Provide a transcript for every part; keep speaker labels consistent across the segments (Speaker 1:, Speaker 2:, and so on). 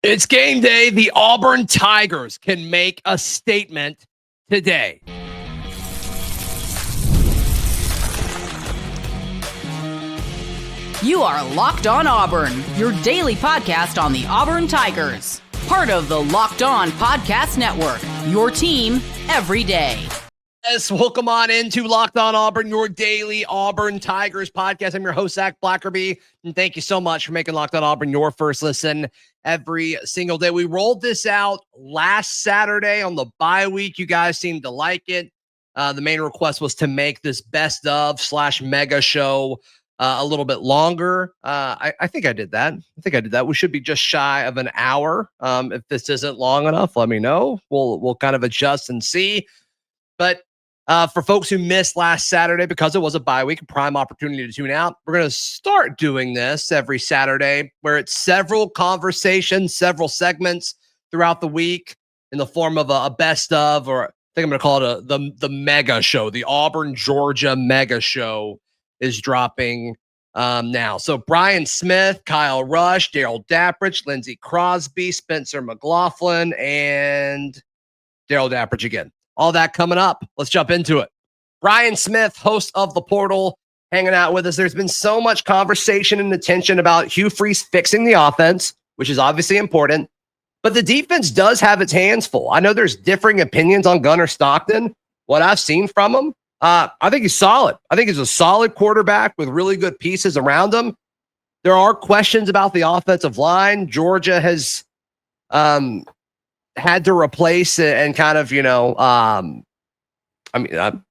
Speaker 1: It's game day. The Auburn Tigers can make a statement today.
Speaker 2: You are Locked On Auburn, your daily podcast on the Auburn Tigers. Part of the Locked On Podcast Network, your team every day.
Speaker 1: Yes, welcome on into Locked On Auburn, your daily Auburn Tigers podcast. I'm your host, Zac Blackerby, and thank you so much for making Locked On Auburn your first listen every single day. We rolled this out last Saturday on the bye week. You guys seemed to like it. The main request was to make this best of / mega show a little bit longer. I think I did that. We should be just shy of an hour. If this isn't long enough, let me know. We'll kind of adjust and see. But for folks who missed last Saturday, because it was a bye week, a prime opportunity to tune out, we're going to start doing this every Saturday, where it's several conversations, several segments throughout the week in the form of a best of, or I think I'm going to call it the mega show. The Auburn, Georgia mega show is dropping now. So Brian Smith, Kyle Rush, Darrell Dapprich, Lindsay Crosby, Spencer McLaughlin, and Darrell Dapprich again. All that coming up. Let's jump into it. Brian Smith, host of The Portal, hanging out with us. There's been so much conversation and attention about Hugh Freeze fixing the offense, which is obviously important, but the defense does have its hands full. I know there's differing opinions on Gunnar Stockton. What I've seen from him, I think he's solid. I think he's a solid quarterback with really good pieces around him. There are questions about the offensive line. Georgia has had to replace and kind of, I don't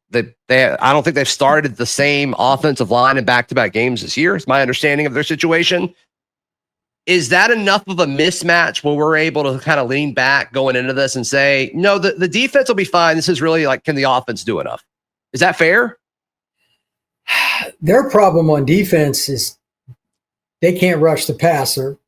Speaker 1: think they've started the same offensive line in back-to-back games this year. It's my understanding of their situation. Is that enough of a mismatch where we're able to kind of lean back going into this and say, no, the defense will be fine. This is really like, can the offense do enough? Is that fair?
Speaker 3: Their problem on defense is they can't rush the passer.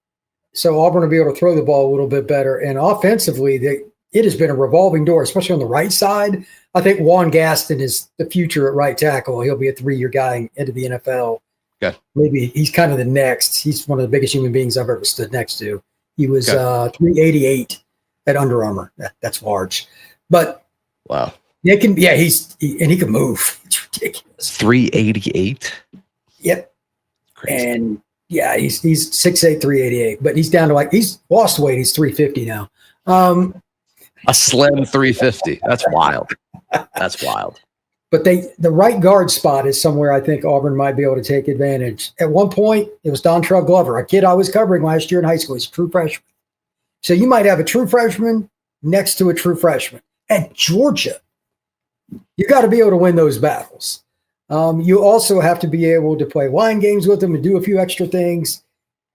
Speaker 3: So Auburn will be able to throw the ball a little bit better. And offensively, it has been a revolving door, especially on the right side. I think Juan Gaston is the future at right tackle. He'll be a 3-year guy into the NFL.
Speaker 1: Okay.
Speaker 3: Maybe he's kind of the next. He's one of the biggest human beings I've ever stood next to. He was 388 at Under Armour. That's large. But
Speaker 1: wow.
Speaker 3: He can move. It's ridiculous.
Speaker 1: 388? Crazy.
Speaker 3: And yeah, he's 6'8", 388, but he's down to he's lost weight. He's 350 now.
Speaker 1: A slim 350. That's wild. That's wild.
Speaker 3: But the right guard spot is somewhere I think Auburn might be able to take advantage. At one point, it was Dontrell Glover, a kid I was covering last year in high school. He's a true freshman. So you might have a true freshman next to a true freshman. At Georgia, you got to be able to win those battles. You also have to be able to play line games with them and do a few extra things.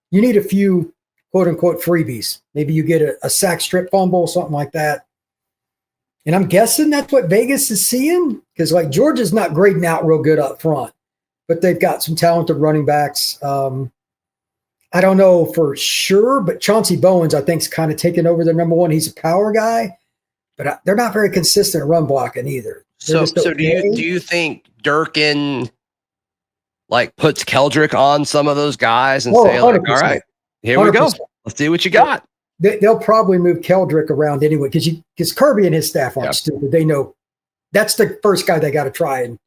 Speaker 3: You need a few quote-unquote freebies. Maybe you get a sack strip fumble, something like that. And I'm guessing that's what Vegas is seeing, because Georgia's not grading out real good up front, but they've got some talented running backs. I don't know for sure, but Chauncey Bowens, I think, is kind of taking over their number one. He's a power guy, but they're not very consistent at run blocking either.
Speaker 1: So do you think Durkin puts Keldrick on some of those guys and say, all right, here 100%. We go. Let's see what you got.
Speaker 3: They'll probably move Keldrick around anyway because Kirby and his staff aren't stupid. They know that's the first guy they got to try and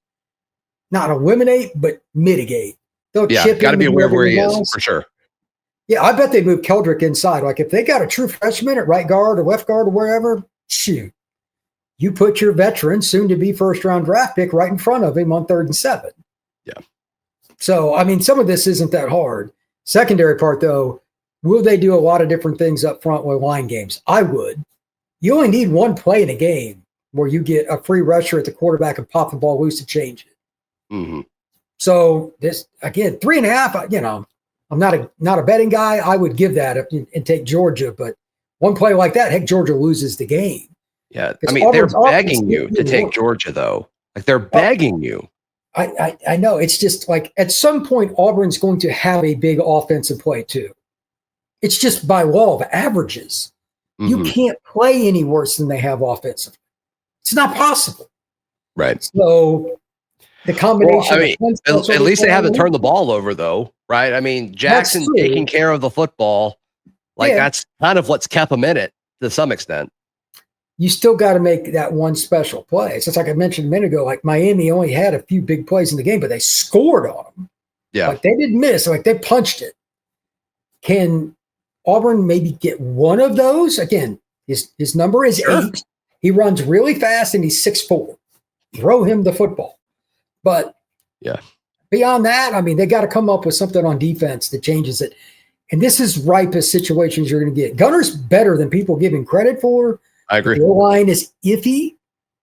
Speaker 3: not eliminate, but mitigate. They'll chip
Speaker 1: got to be aware of where he is
Speaker 3: else.
Speaker 1: For sure.
Speaker 3: Yeah, I bet they move Keldrick inside. If they got a true freshman at right guard or left guard or wherever, shoot. You put your veteran, soon-to-be first-round draft pick right in front of him on 3rd and 7.
Speaker 1: Yeah.
Speaker 3: So, some of this isn't that hard. Secondary part, though, will they do a lot of different things up front with line games? I would. You only need one play in a game where you get a free rusher at the quarterback and pop the ball loose to change it.
Speaker 1: Mm-hmm.
Speaker 3: So, this, again, 3.5, I'm not a betting guy. I would give that and take Georgia, but one play like that, heck, Georgia loses the game.
Speaker 1: Yeah, they're begging you to take Georgia, though. They're begging you.
Speaker 3: I know. It's just at some point, Auburn's going to have a big offensive play, too. It's just by law of averages. Mm-hmm. You can't play any worse than they have offensively. It's not possible.
Speaker 1: Right.
Speaker 3: So the combination.
Speaker 1: At least they haven't turned the ball over, though, right? Jackson taking care of the football. Like that's kind of what's kept them in it to some extent.
Speaker 3: You still got to make that one special play. So it's like I mentioned a minute ago, like Miami only had a few big plays in the game, but they scored on them.
Speaker 1: Yeah.
Speaker 3: Like they didn't miss. Like they punched it. Can Auburn maybe get one of those? Again, his number is 8. He runs really fast and he's 6'4". Throw him the football. But beyond that, I mean, they got to come up with something on defense that changes it. And this is ripest situations you're going to get. Gunner's better than people give him credit for.
Speaker 1: I agree.
Speaker 3: The line is iffy.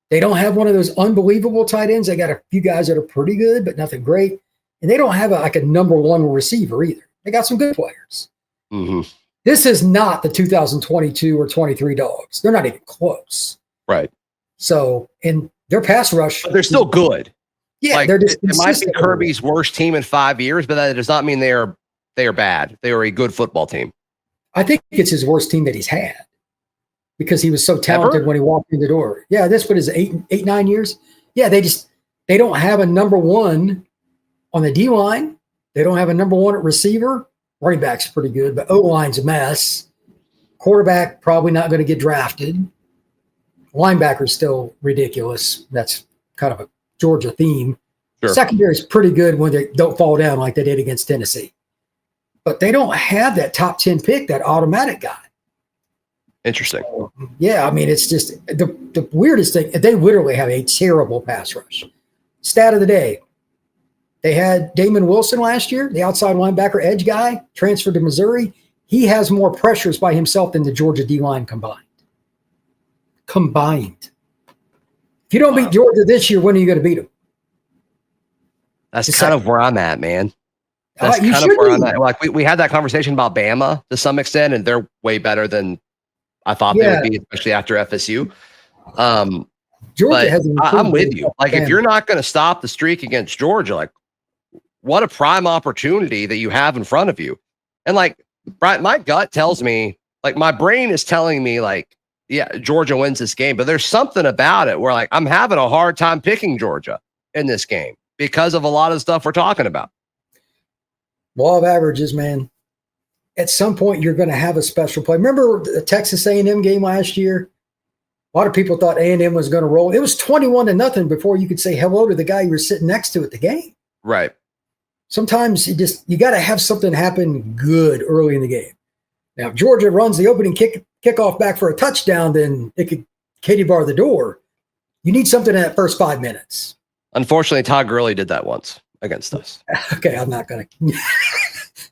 Speaker 3: They don't have one of those unbelievable tight ends. They got a few guys that are pretty good, but nothing great. And they don't have a number one receiver either. They got some good players.
Speaker 1: Mm-hmm.
Speaker 3: This is not the 2022 or 23 Dogs. They're not even close.
Speaker 1: Right.
Speaker 3: So, and their pass rush.
Speaker 1: But they're still good.
Speaker 3: Yeah,
Speaker 1: like,
Speaker 3: they're just
Speaker 1: it might be Kirby's worst team in 5 years, but that does not mean they are bad. They are a good football team.
Speaker 3: I think it's his worst team that he's had because he was so talented when he walked in the door. Yeah, this what is 9 years. Yeah, they don't have a number one on the D line. They don't have a number one at receiver. Running back's pretty good, but O line's a mess. Quarterback probably not going to get drafted. Linebacker's still ridiculous. That's kind of a Georgia theme.
Speaker 1: Sure.
Speaker 3: Secondary's pretty good when they don't fall down like they did against Tennessee. But they don't have that top 10 pick, that automatic guy.
Speaker 1: Interesting.
Speaker 3: So, yeah, I mean, it's just the weirdest thing. They literally have a terrible pass rush. Stat of the day. They had Damon Wilson last year, the outside linebacker edge guy, transferred to Missouri. He has more pressures by himself than the Georgia D-line combined. If you don't beat Georgia this year, when are you going to beat them?
Speaker 1: That's kind of where I'm at, man. That's kind of where I'm at. Like we had that conversation about Bama to some extent, and they're way better than I thought they would be, especially after FSU.
Speaker 3: Georgia
Speaker 1: I'm with you. Like if you're not going to stop the streak against Georgia, like what a prime opportunity that you have in front of you. And like my gut tells me, like my brain is telling me like, yeah, Georgia wins this game, but there's something about it where like I'm having a hard time picking Georgia in this game because of a lot of the stuff we're talking about.
Speaker 3: Law of averages, man. At some point, you're going to have a special play. Remember the Texas A&M game last year? A lot of people thought A&M was going to roll. It was 21-0 before you could say hello to the guy you were sitting next to at the game.
Speaker 1: Right.
Speaker 3: Sometimes you got to have something happen good early in the game. Now, if Georgia runs the opening kickoff back for a touchdown, then it could Katie bar the door. You need something in that first 5 minutes.
Speaker 1: Unfortunately, Todd Gurley did that once against us.
Speaker 3: Okay, I'm not going to.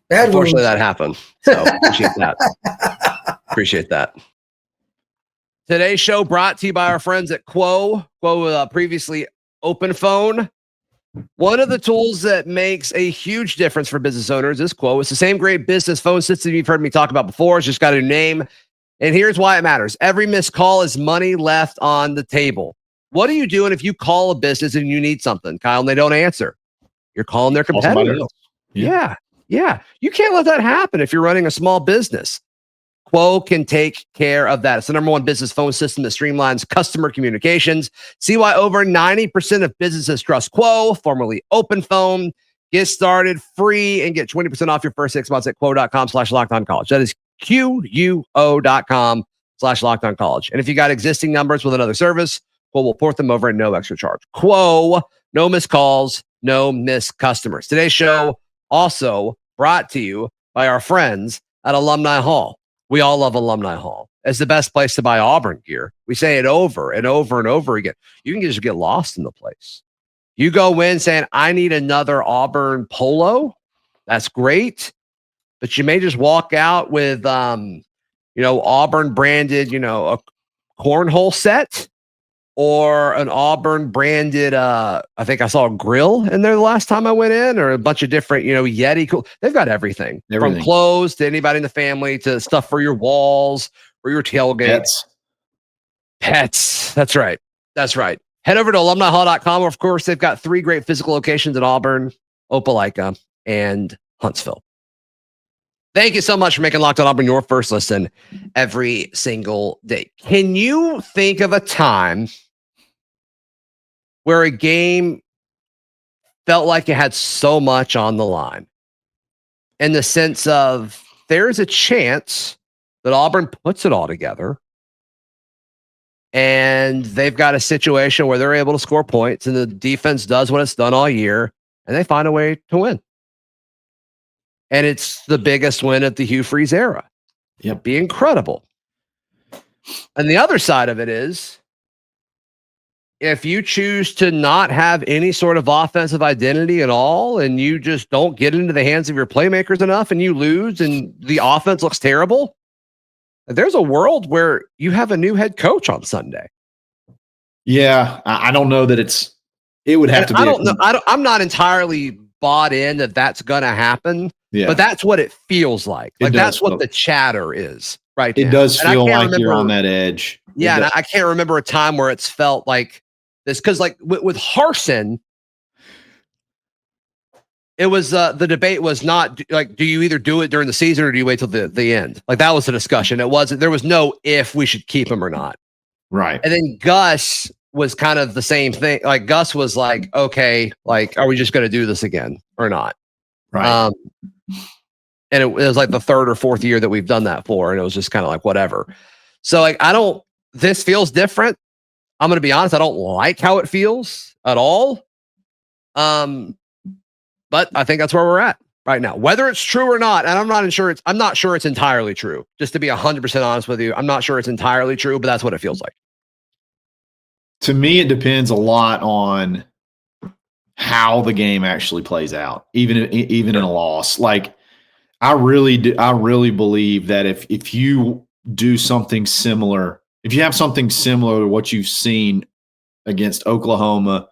Speaker 1: Unfortunately, that happened. So appreciate that. Appreciate that. Today's show brought to you by our friends at Quo. Quo, previously Open Phone. One of the tools that makes a huge difference for business owners is Quo. It's the same great business phone system you've heard me talk about before. It's just got a new name. And here's why it matters. Every missed call is money left on the table. What are you doing if you call a business and you need something, Kyle, and they don't answer? You're calling their competitor. Yeah. You can't let that happen if you're running a small business. Quo can take care of that. It's the number one business phone system that streamlines customer communications. See why over 90% of businesses trust Quo, formerly Open Phone. Get started free and get 20% off your first 6 months at quo.com/lockedoncollege. That is QUO.com/lockedoncollege. And if you got existing numbers with another service, Quo will port them over at no extra charge. Quo, no missed calls, no missed customers. Today's show also brought to you by our friends at Alumni Hall. We all love Alumni Hall. It's the best place to buy Auburn gear. We say it over and over and over again. You can just get lost in the place. You go in saying, I need another Auburn polo. That's great. But you may just walk out with, Auburn branded, a cornhole set or an Auburn branded, I think I saw a grill in there the last time I went in, or a bunch of different, Yeti. Cool. They've got everything from clothes to anybody in the family to stuff for your walls or your tailgates. Pets. That's right. Head over to alumnihall.com. Of course, they've got 3 great physical locations in Auburn, Opelika, and Huntsville. Thank you so much for making Locked On Auburn your first listen every single day. Can you think of a time where a game felt like it had so much on the line, in the sense of there's a chance that Auburn puts it all together and they've got a situation where they're able to score points and the defense does what it's done all year and they find a way to win. And it's the biggest win of the Hugh Freeze era.
Speaker 4: Yep.
Speaker 1: Be incredible. And the other side of it is, if you choose to not have any sort of offensive identity at all, and you just don't get into the hands of your playmakers enough and you lose and the offense looks terrible, there's a world where you have a new head coach on Sunday.
Speaker 4: Yeah. I don't know that it would have to be.
Speaker 1: I don't know. I'm not entirely bought in that that's going to happen, but that's what it feels like. Like that's what the chatter is right now.
Speaker 4: It does feel like you're on that edge.
Speaker 1: Yeah. And I can't remember a time where it's felt like this, because like with Harsin, it was the debate was not like, do you either do it during the season or do you wait till the end? Like that was the discussion. It wasn't, there was no if we should keep him or not.
Speaker 4: Right.
Speaker 1: And then Gus was kind of the same thing. Like Gus was like, okay, like, are we just going to do this again or not?
Speaker 4: Right.
Speaker 1: And it was like the third or fourth year that we've done that for. And it was just kind of like, whatever. So like, this feels different. I'm going to be honest. I don't like how it feels at all. But I think that's where we're at right now, whether it's true or not. And I'm not sure it's entirely true. Just to be 100% honest with you, I'm not sure it's entirely true, but that's what it feels like.
Speaker 4: To me, it depends a lot on how the game actually plays out, even in a loss. Like I really believe that if you do something similar, if you have something similar to what you've seen against Oklahoma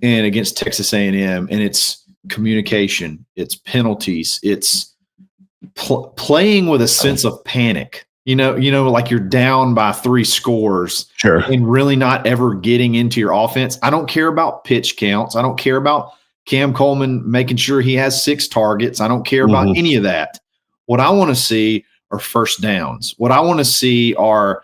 Speaker 4: and against Texas A&M, and it's communication, it's penalties, it's playing with a sense of panic. You know, like you're down by 3 scores,
Speaker 1: sure,
Speaker 4: and really not ever getting into your offense. I don't care about pitch counts. I don't care about Cam Coleman making sure he has 6 targets. I don't care about any of that. What I want to see are first downs. What I want to see are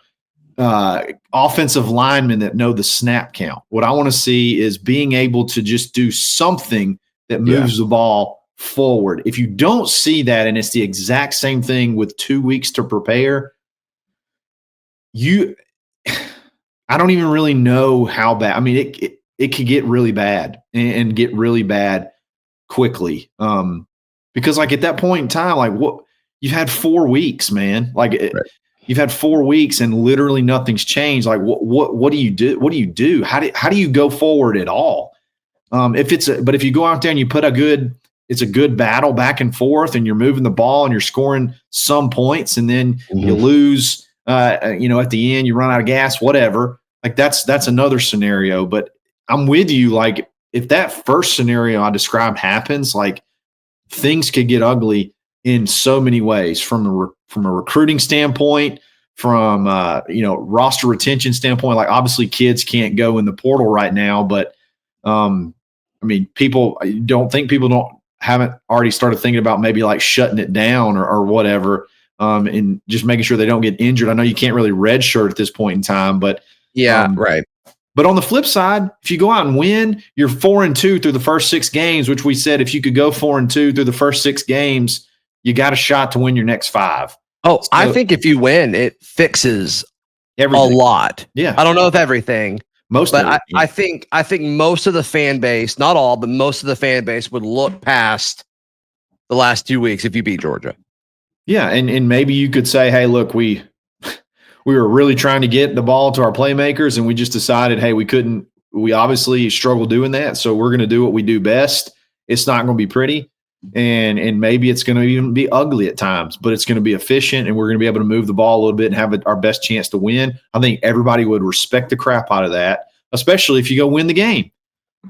Speaker 4: offensive linemen that know the snap count. What I want to see is being able to just do something that moves the ball forward. If you don't see that, and it's the exact same thing with 2 weeks to prepare, I don't even really know how bad. I mean, it could get really bad and get really bad quickly. Because like at that point in time, like what you've had 4 weeks, man. Like you've had 4 weeks and literally nothing's changed. Like what do you do? What do you do? How do you go forward at all? But if you go out there and you put it's a good battle back and forth, and you're moving the ball and you're scoring some points, and then you lose. At the end, you run out of gas, whatever. Like that's another scenario. But I'm with you. Like if that first scenario I described happens, like things could get ugly in so many ways, from a recruiting standpoint, from roster retention standpoint. Like obviously kids can't go in the portal right now, but people haven't already started thinking about maybe like shutting it down or whatever. And just making sure they don't get injured. I know you can't really redshirt at this point in time, but
Speaker 1: right.
Speaker 4: But on the flip side, if you go out and win, you're 4-2 through the first 6 games, which we said if you could go 4-2 through the first 6 games, you got a shot to win your next 5.
Speaker 1: Oh, so, I think if you win, it fixes
Speaker 4: everything.
Speaker 1: A lot.
Speaker 4: Yeah,
Speaker 1: I don't know if everything,
Speaker 4: but
Speaker 1: I think most of the fan base, not all, but most of the fan base would look past the last 2 weeks if you beat Georgia.
Speaker 4: Yeah, and maybe you could say, hey, look, we were really trying to get the ball to our playmakers, and we just decided, hey, we couldn't. We obviously struggle doing that, so we're going to do what we do best. It's not going to be pretty, and maybe it's going to even be ugly at times, but it's going to be efficient, and we're going to be able to move the ball a little bit and have our best chance to win. I think everybody would respect the crap out of that, especially if you go win the game.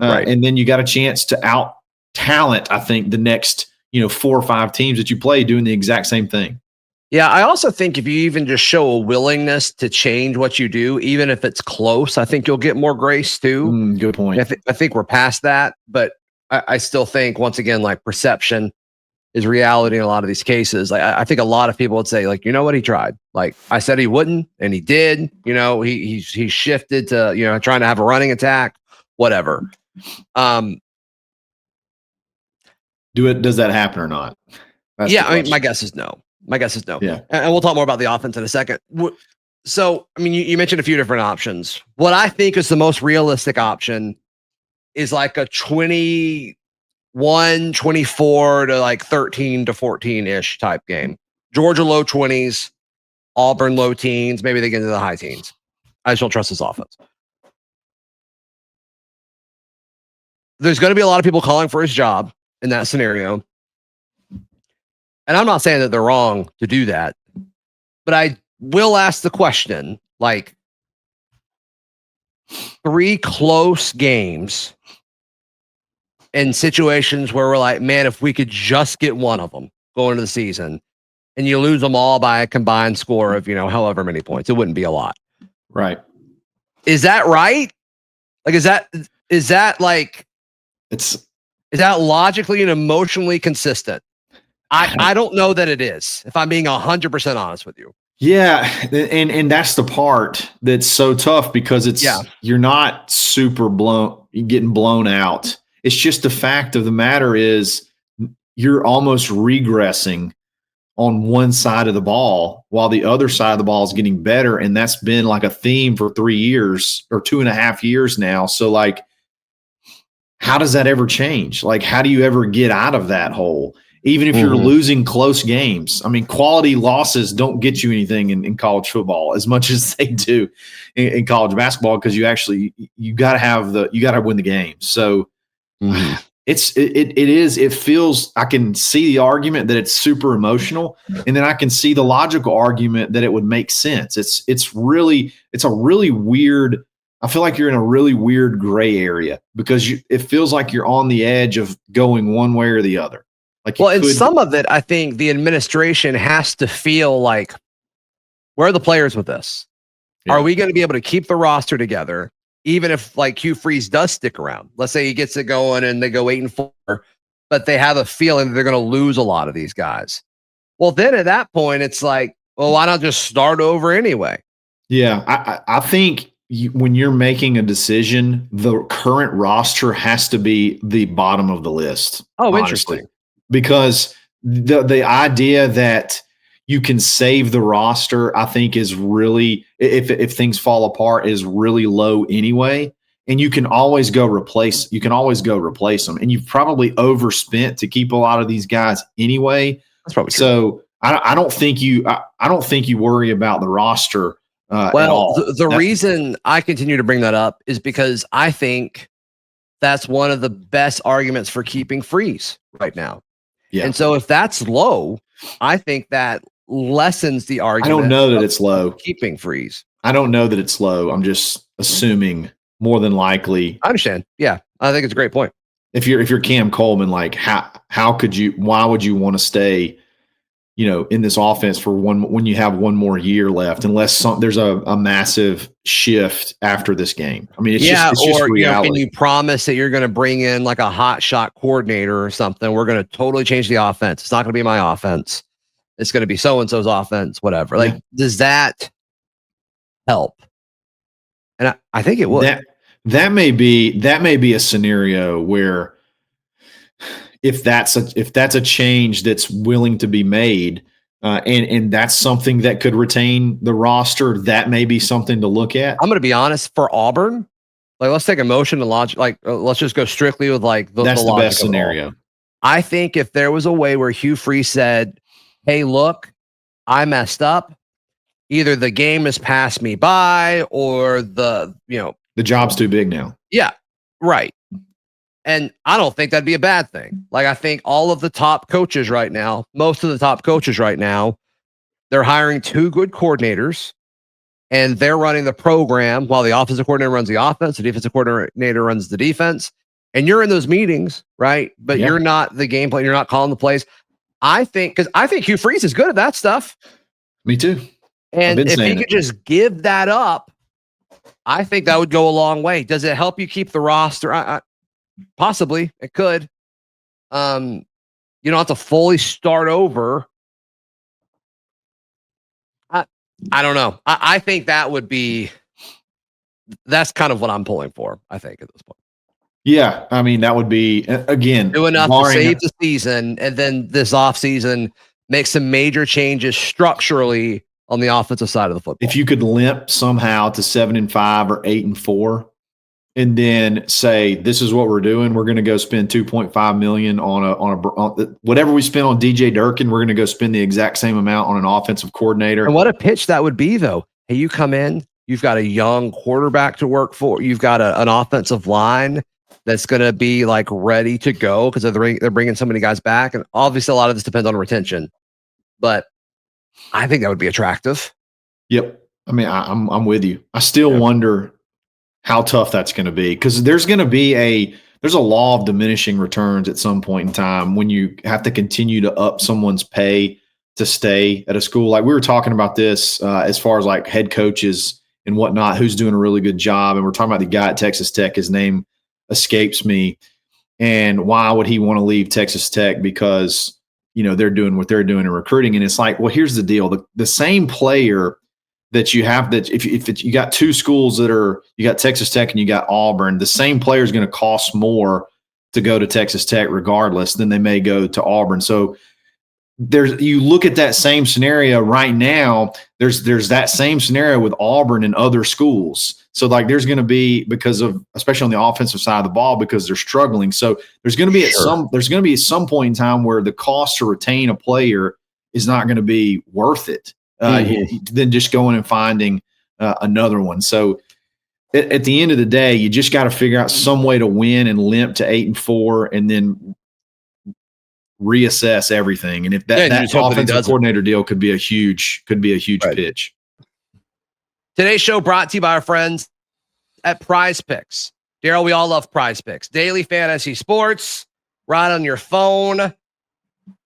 Speaker 1: Right.
Speaker 4: And then you got a chance to out-talent, I think, the next 4 or 5 teams that you play doing the exact same thing.
Speaker 1: Yeah, I also think if you even just show a willingness to change what you do, even if it's close, I think you'll get more grace too.
Speaker 4: Good point.
Speaker 1: I think we're past that, but I still think, once again, like perception is reality in a lot of these cases. Like I think a lot of people would say, like, you know what, he tried. Like I said he wouldn't, and he did. He shifted to trying to have a running attack, whatever.
Speaker 4: Does that happen or not?
Speaker 1: My guess is no. My guess is no.
Speaker 4: Yeah.
Speaker 1: And we'll talk more about the offense in a second. So, I mean, you mentioned a few different options. What I think is the most realistic option is like a 21, 24 to like 13 to 14-ish type game. Georgia low 20s, Auburn low teens, maybe they get into the high teens. I just don't trust this offense. There's going to be a lot of people calling for his job in that scenario. And I'm not saying that they're wrong to do that, but I will ask the question, like 3 close games in situations where we're like, man, if we could just get one of them going into the season and you lose them all by a combined score of, however many points, it wouldn't be a lot.
Speaker 4: Right.
Speaker 1: Is that right? Like, is that like, is that logically and emotionally consistent? I don't know that it is, if I'm being 100% honest with you.
Speaker 4: Yeah, and that's the part that's so tough because you're not super getting blown out. It's just the fact of the matter is you're almost regressing on one side of the ball while the other side of the ball is getting better, and that's been like a theme for 3 years or 2.5 years now. So like, how does that ever change? Like, how do you ever get out of that hole? Even if you're losing close games. I mean, quality losses don't get you anything in college football as much as they do in college basketball, because you got to win the game. So it feels, I can see the argument that it's super emotional, and then I can see the logical argument that it would make sense. It's a really weird, I feel like you're in a really weird gray area because it feels like you're on the edge of going one way or the other.
Speaker 1: And some of it, I think the administration has to feel like, where are the players with this? Yeah. Are we going to be able to keep the roster together, even if like Hugh Freeze does stick around? Let's say he gets it going and they go 8-4, but they have a feeling that they're going to lose a lot of these guys. Well, then at that point, it's like, well, why not just start over anyway?
Speaker 4: Yeah, I think when you're making a decision, the current roster has to be the bottom of the list.
Speaker 1: Oh,
Speaker 4: honestly.
Speaker 1: Interesting.
Speaker 4: Because the idea that you can save the roster, I think, is really, if things fall apart, is really low anyway. And you can always go replace them. And you've probably overspent to keep a lot of these guys anyway.
Speaker 1: That's probably true.
Speaker 4: So I don't think you worry about the roster. At all.
Speaker 1: The reason I continue to bring that up is because I think that's one of the best arguments for keeping Freeze right now. Yeah. And so if that's low, I think that lessens the argument.
Speaker 4: I don't know that it's low.
Speaker 1: Keeping Freeze.
Speaker 4: I don't know that it's low. I'm just assuming more than likely.
Speaker 1: I understand. Yeah. I think it's a great point.
Speaker 4: If you're Cam Coleman, like why would you want to stay, in this offense for when you have one more year left, unless there's a massive shift after this game. I mean, it's just reality.
Speaker 1: Can you promise that you're going to bring in like a hot shot coordinator or something? We're going to totally change the offense. It's not going to be my offense. It's going to be so-and-so's offense, whatever. Like, does that help? And I think it would.
Speaker 4: That may be a scenario where if that's a change that's willing to be made, and that's something that could retain the roster, that may be something to look at.
Speaker 1: I'm going to be honest, for Auburn, like, let's take emotion and logic. Like, let's just go strictly with like
Speaker 4: that's the best scenario.
Speaker 1: I think if there was a way where Hugh Freeze said, "Hey, look, I messed up. Either the game has passed me by, or the
Speaker 4: job's too big now."
Speaker 1: Yeah, right. And I don't think that'd be a bad thing. Like, I think all of the top coaches right now, most of the top coaches right now, they're hiring 2 good coordinators, and they're running the program while the offensive coordinator runs the offense, the defensive coordinator runs the defense. And you're in those meetings, right? But you're not the game plan. You're not calling the plays. I think Hugh Freeze is good at that stuff.
Speaker 4: Me too.
Speaker 1: And if he could just give that up, I think that would go a long way. Does it help you keep the roster? Possibly, it could. You don't have to fully start over. I don't know. I think that would be. That's kind of what I'm pulling for, I think, at this point.
Speaker 4: Yeah, I mean, that would be, again,
Speaker 1: do enough to save the season, and then this offseason make some major changes structurally on the offensive side of the football.
Speaker 4: If you could limp somehow to 7-5 or 8-4, and then say, this is what we're doing. We're going to go spend $2.5 million on whatever we spend on DJ Durkin. We're going to go spend the exact same amount on an offensive coordinator.
Speaker 1: And what a pitch that would be, though. Hey, you come in, you've got a young quarterback to work for. You've got an offensive line that's going to be like ready to go because they're bringing so many guys back. And obviously a lot of this depends on retention, but I think that would be attractive.
Speaker 4: Yep. I mean, I'm with you. I still wonder how tough that's going to be, because there's going to be there's a law of diminishing returns at some point in time when you have to continue to up someone's pay to stay at a school. Like we were talking about this as far as like head coaches and whatnot, who's doing a really good job. And we're talking about the guy at Texas Tech, his name escapes me. And why would he want to leave Texas Tech? Because, they're doing what they're doing in recruiting. And it's like, well, here's the deal. The same player that you have, that if you got two schools you got Texas Tech and you got Auburn, the same player is going to cost more to go to Texas Tech regardless than they may go to Auburn. So you look at that same scenario right now, there's that same scenario with Auburn and other schools. So like there's going to be, because of, especially on the offensive side of the ball, because they're struggling. So there's going to be at some point in time where the cost to retain a player is not going to be worth it. Than just going and finding another one. So at the end of the day, you just got to figure out some way to win and limp to 8-4 and then reassess everything. And if that offensive coordinator deal could be a huge pitch.
Speaker 1: Today's show brought to you by our friends at Prize Picks. Darrell, we all love Prize Picks. Daily fantasy sports, right on your phone.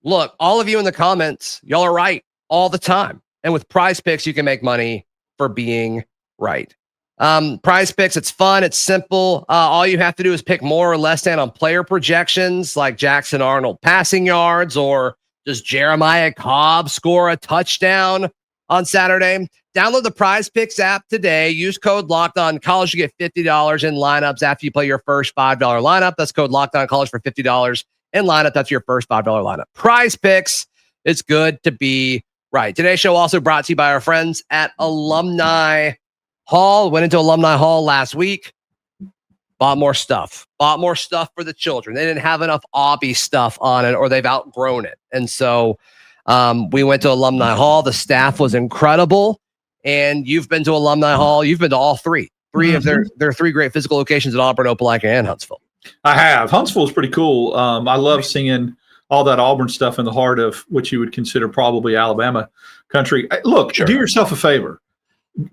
Speaker 1: Look, all of you in the comments, y'all are right all the time. And with Prize Picks, you can make money for being right. Prize Picks, it's fun. It's simple. All you have to do is pick more or less than on player projections like Jackson Arnold passing yards, or does Jeremiah Cobb score a touchdown on Saturday? Download the Prize Picks app today. Use code LOCKEDONCollege. You get $50 in lineups after you play your first $5 lineup. That's code LOCKEDONCollege for $50 in lineup. That's your first $5 lineup. Prize Picks. It's good to be right. Today's show also brought to you by our friends at Alumni Hall. Went into Alumni Hall last week. Bought more stuff for the children. They didn't have enough Obby stuff on it, or they've outgrown it. And so we went to Alumni Hall. The staff was incredible. And you've been to Alumni Hall. You've been to all three of their three great physical locations at Auburn, Opelika, and Huntsville.
Speaker 5: I have. Huntsville is pretty cool. I love seeing all that Auburn stuff in the heart of what you would consider probably Alabama country. Look, do yourself a favor.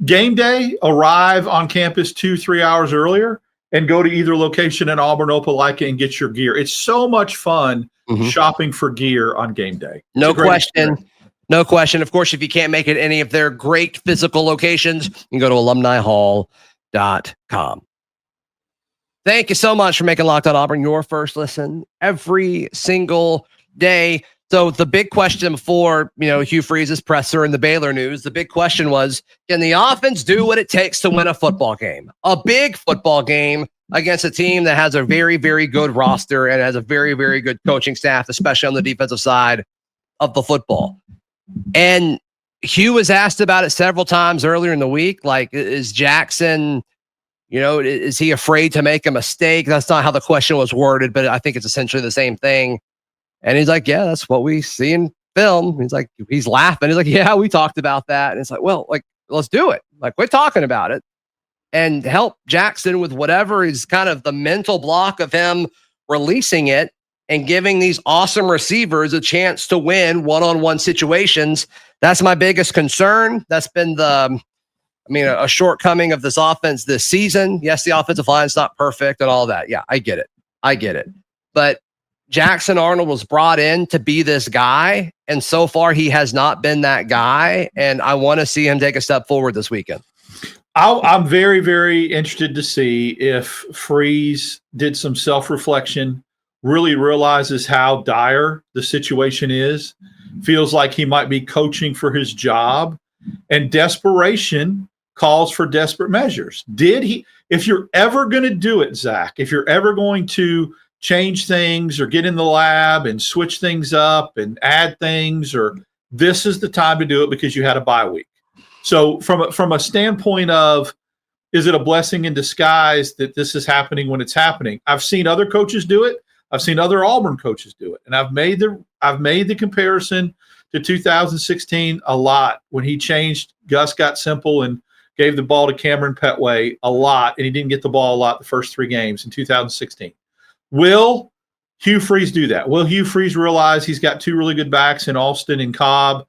Speaker 5: Game day, arrive on campus 2-3 hours earlier and go to either location in Auburn, Opelika, and get your gear. It's so much fun shopping for gear on game day.
Speaker 1: No question. No question. Of course, if you can't make it any of their great physical locations, you can go to alumnihall.com. Thank you so much for making Locked On Auburn your first listen every single day. So the big question before, Hugh Freeze's presser and the Baylor news, the big question was, can the offense do what it takes to win a football game? A big football game against a team that has a very, very good roster and has a very, very good coaching staff, especially on the defensive side of the football. And Hugh was asked about it several times earlier in the week. Like, is Jackson, is he afraid to make a mistake? That's not how the question was worded, but I think it's essentially the same thing. And he's like, yeah, that's what we see in film. He's laughing. He's like, yeah, we talked about that. And it's like, well, let's do it. We're talking about it and help Jackson with whatever is kind of the mental block of him releasing it and giving these awesome receivers a chance to win one-on-one situations. That's my biggest concern. That's been a shortcoming of this offense this season. Yes, the offensive line is not perfect and all that. Yeah, I get it. But Jackson Arnold was brought in to be this guy, and so far he has not been that guy, and I want to see him take a step forward this weekend.
Speaker 5: I'm very, very interested to see if Freeze did some self-reflection, really realizes how dire the situation is, feels like he might be coaching for his job, and desperation calls for desperate measures. If you're ever going to do it, Zach, if you're ever going to change things or get in the lab and switch things up and add things, or this is the time to do it because you had a bye week. So from a standpoint of, is it a blessing in disguise that this is happening when it's happening? I've seen other coaches do it. I've seen other Auburn coaches do it. And I've made the comparison to 2016 a lot when he changed. Gus got simple and gave the ball to Cameron Petway a lot, and he didn't get the ball a lot the first 3 games in 2016. Will Hugh Freeze do that? Will Hugh Freeze realize he's got 2 really good backs in Alston and Cobb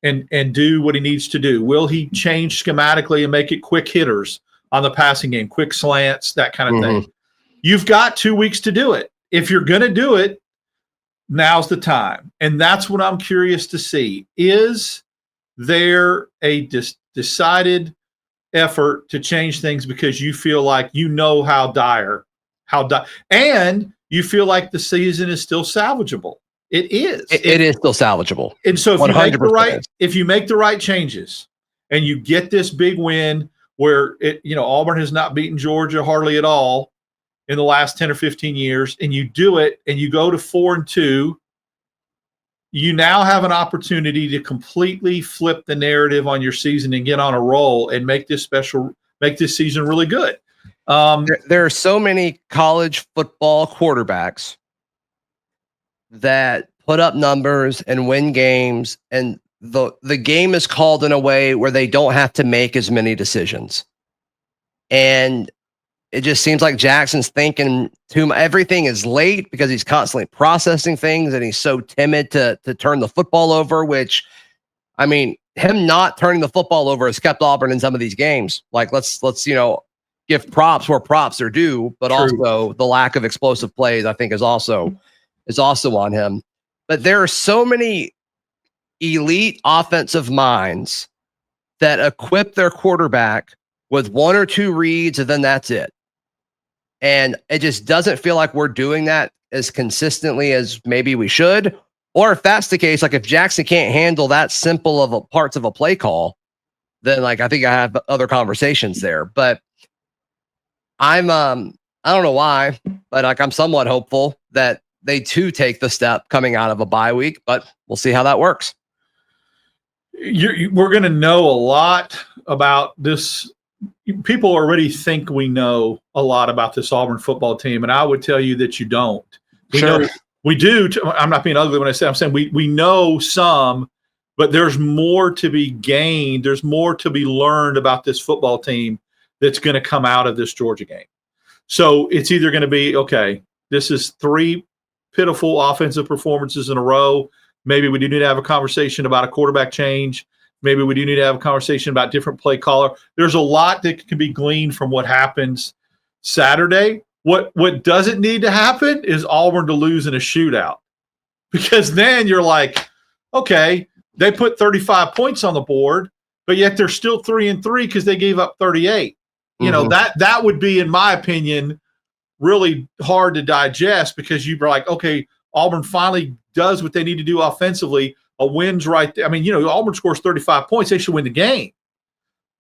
Speaker 5: and do what he needs to do? Will he change schematically and make it quick hitters on the passing game, quick slants, that kind of thing? You've got 2 weeks to do it. If you're going to do it, now's the time. And that's what I'm curious to see. Is there a decided effort to change things because you feel like how dire, and you feel like the season is still salvageable? It is.
Speaker 1: It is still salvageable.
Speaker 5: And so if you make the right changes and you get this big win where Auburn has not beaten Georgia hardly at all in the last 10 or 15 years, and you do it and you go to 4-2, you now have an opportunity to completely flip the narrative on your season and get on a roll and make this season really good.
Speaker 1: There are so many college football quarterbacks that put up numbers and win games, and the game is called in a way where they don't have to make as many decisions. And it just seems like Jackson's thinking everything is late because he's constantly processing things, and he's so timid to turn the football over, which, I mean, him not turning the football over has kept Auburn in some of these games. Like, let's give props where props are due, but also the lack of explosive plays, I think, is also on him. But there are so many elite offensive minds that equip their quarterback with 1 or 2 reads, and then that's it. And it just doesn't feel like we're doing that as consistently as maybe we should. Or if that's the case, like if Jackson can't handle that simple of parts of a play call, then I think I have other conversations there. But I don't know why, but I'm somewhat hopeful that they too take the step coming out of a bye week, but we'll see how that works.
Speaker 5: We're going to know a lot about this. People already think we know a lot about this Auburn football team, and I would tell you that you don't. We do. I'm not being ugly when I say I'm saying we know some, but there's more to be gained. There's more to be learned about this football team that's going to come out of this Georgia game. So it's either going to be, okay, this is 3 pitiful offensive performances in a row. Maybe we do need to have a conversation about a quarterback change. Maybe we do need to have a conversation about different play caller. There's a lot that can be gleaned from what happens Saturday. What doesn't need to happen is Auburn to lose in a shootout, because then you're like, okay, they put 35 points on the board, but yet they're still 3-3 because they gave up 38. You know, that would be, in my opinion, really hard to digest, because you're like, okay, Auburn finally does what they need to do offensively. A win's right there. I mean, Auburn scores 35 points. They should win the game.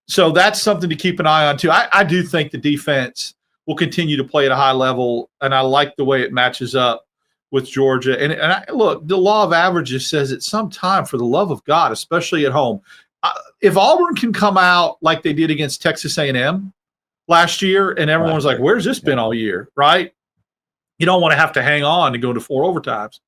Speaker 5: So that's something to keep an eye on, too. I do think the defense will continue to play at a high level, and I like the way it matches up with Georgia. And look, the law of averages says at some time, for the love of God, especially at home, if Auburn can come out like they did against Texas A&M last year, and everyone was like, where's this been all year, right? You don't want to have to hang on to go to 4 overtimes.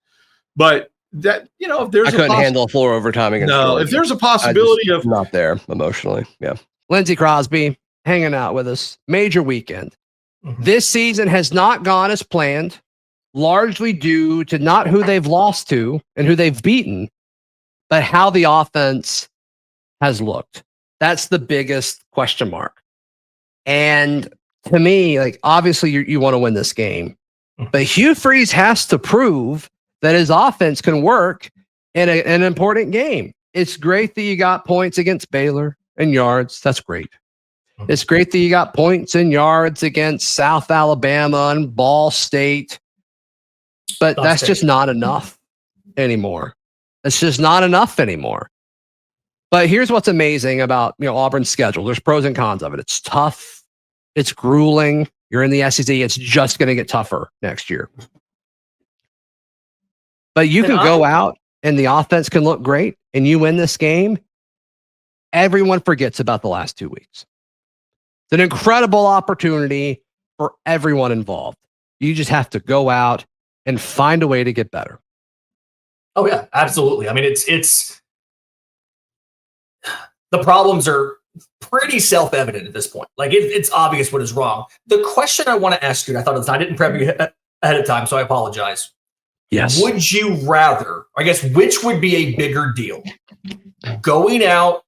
Speaker 5: But that, if there's
Speaker 1: I couldn't handle 4 overtime against Georgia.
Speaker 5: If there's a possibility of
Speaker 1: not there emotionally. Yeah. Lindsay Crosby hanging out with us. Major weekend. This season has not gone as planned, largely due to not who they've lost to and who they've beaten, but how the offense has looked. That's the biggest question mark. And to me, obviously you want to win this game, but Hugh Freeze has to prove that his offense can work in an important game. It's great that you got points against Baylor and yards. That's great. It's great that you got points and yards against South Alabama and Ball State, but that's just not enough anymore. It's just not enough anymore. But here's what's amazing about Auburn's schedule. There's pros and cons of it. It's tough. It's grueling. You're in the SEC. It's just going to get tougher next year. But you can go out and the offense can look great and you win this game. Everyone forgets about the last 2 weeks. It's an incredible opportunity for everyone involved. You just have to go out and find a way to get better.
Speaker 6: Oh yeah, absolutely. I mean, it's the problems are pretty self-evident at this point. Like it's obvious what is wrong. The question I want to ask you, and I thought I didn't prep you ahead of time, so I apologize.
Speaker 1: Yes.
Speaker 6: Would you rather, I guess, which would be a bigger deal? Going out